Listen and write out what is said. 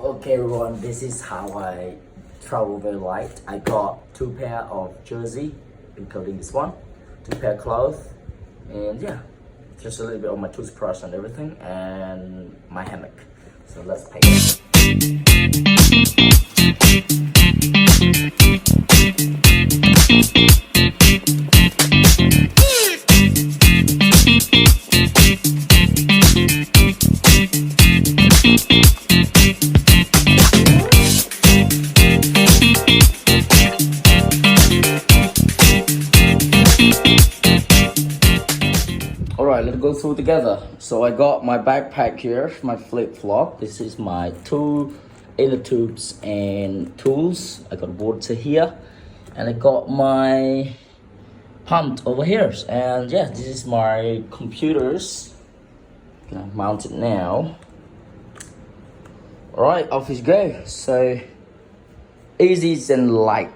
Okay, everyone, this is how I travel very light. I got 2 pair of jersey, including this one, 2 pair clothes, and yeah, just a little bit of my toothbrush and everything, and my hammock. So let's pack it. Alright, let's go through together. So I got my backpack here, my flip-flop. This is my 2 inner tubes and tools. I got water here. And I got my pump over here. And yeah, this is my computers. Gonna mount it now. Alright, off we go. So easy and light.